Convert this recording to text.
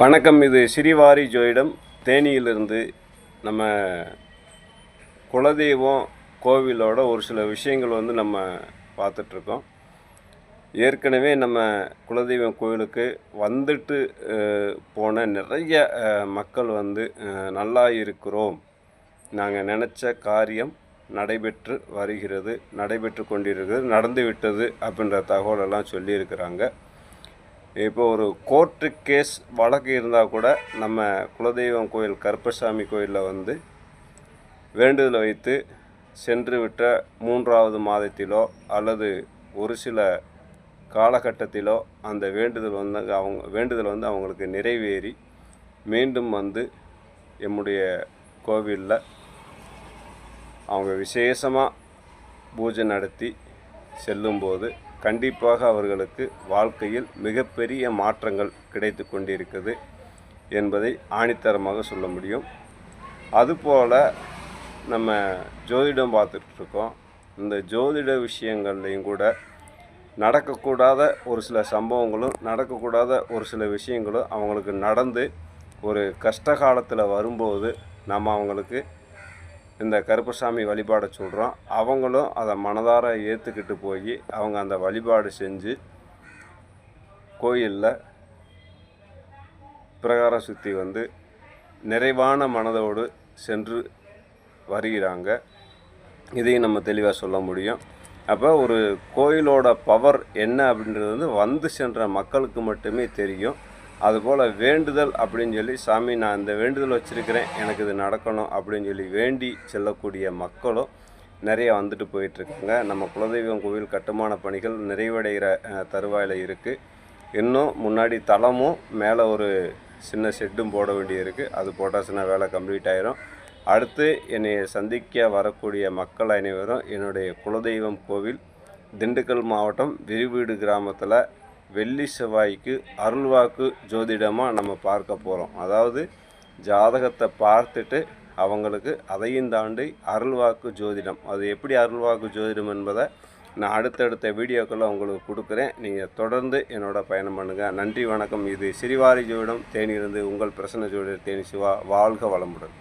வணக்கம். இது ஸ்ரீவாரி ஜோதிடம் தேனியிலிருந்து. நம்ம குலதெய்வம் கோவிலோட ஒரு சில விஷயங்கள் நம்ம பார்த்துட்ருக்கோம். ஏற்கனவே நம்ம குலதெய்வம் கோவிலுக்கு வந்துட்டு போன நிறைய மக்கள் நல்லா இருக்கிறோம், நாங்கள் நினச்ச காரியம் நடைபெற்று கொண்டிருக்கிறது, நடந்துவிட்டது அப்படின்ற தகவலெல்லாம் சொல்லியிருக்கிறாங்க. இப்போ ஒரு கோர்ட்டு கேஸ் வழக்கு இருந்தால் கூட நம்ம குலதெய்வம் கோயில் கருப்பசாமி கோயிலில் வேண்டுதலை வைத்து சென்று விட்ட 3வது மாதத்திலோ அல்லது ஒரு சில காலகட்டத்திலோ அந்த வேண்டுதல் அவங்களுக்கு நிறைவேறி மீண்டும் எம்முடைய கோவிலில் அவங்க விசேஷமாக பூஜை நடத்தி செல்லும்போது கண்டிப்பாக அவர்களுக்கு வாழ்க்கையில் மிகப்பெரிய மாற்றங்கள் கிடைத்து கொண்டிருக்கிறது என்பதை ஆணித்தரமாக சொல்ல முடியும். அதுபோல் நம்ம ஜோதிடம் பார்த்துட்ருக்கோம். இந்த ஜோதிட விஷயங்கள்லையும் கூட நடக்கக்கூடாத ஒரு சில சம்பவங்களும் நடக்கக்கூடாத ஒரு சில விஷயங்களும் அவங்களுக்கு நடந்து ஒரு கஷ்ட காலத்தில் வரும்போது நம்ம அவங்களுக்கு இந்த கருப்பசாமி வழிபாடை சொல்கிறோம். அவங்களும் அதை மனதார ஏற்றுக்கிட்டு போய் அவங்க அந்த வழிபாடு செஞ்சு கோயிலில் பிரகாரம் சுற்றி நிறைவான மனதோடு சென்று வருகிறாங்க. இதையும் நம்ம தெளிவாக சொல்ல முடியும். அப்போ ஒரு கோயிலோட பவர் என்ன அப்படின்றது சென்ற மக்களுக்கு மட்டுமே தெரியும். அதுபோல் வேண்டுதல் அப்படின்னு சொல்லி, சாமி நான் இந்த வேண்டுதல் வச்சுருக்கிறேன், எனக்கு இது நடக்கணும் அப்படின்னு சொல்லி வேண்டி செல்லக்கூடிய மக்களும் நிறைய போயிட்டுருக்காங்க. நம்ம குலதெய்வம் கோவில் கட்டுமான பணிகள் நிறைவடைகிற தருவாயில் இருக்குது. இன்னும் முன்னாடி தளமும் மேலே ஒரு சின்ன ஷெட்டும் போட வேண்டிய இருக்குது. அது போட்டாச்சுன்னா வேலை கம்ப்ளீட் ஆயிரும். அடுத்து என்னை சந்திக்க வரக்கூடிய மக்கள் அனைவரும் என்னுடைய குலதெய்வம் கோவில் திண்டுக்கல் மாவட்டம் விரிவீடு கிராமத்தில் வெள்ளி செவ்வாய்க்கு அருள்வாக்கு ஜோதிடமாக நம்ம பார்க்க போகிறோம். அதாவது ஜாதகத்தை பார்த்துட்டு அவங்களுக்கு அதையும் தாண்டி அருள்வாக்கு ஜோதிடம், அது எப்படி அருள்வாக்கு ஜோதிடம் என்பதை நான் அடுத்தடுத்த வீடியோக்களில் உங்களுக்கு கொடுக்குறேன். நீங்கள் தொடர்ந்து என்னோட பயணம் பண்ணுங்கள். நன்றி, வணக்கம். இது ஸ்ரீவாரி ஜோதிடம் தேனியிலிருந்து உங்கள் பிரசன்ன ஜோதிடர் தேனி சிவா. வாழ்க வளமுடன்.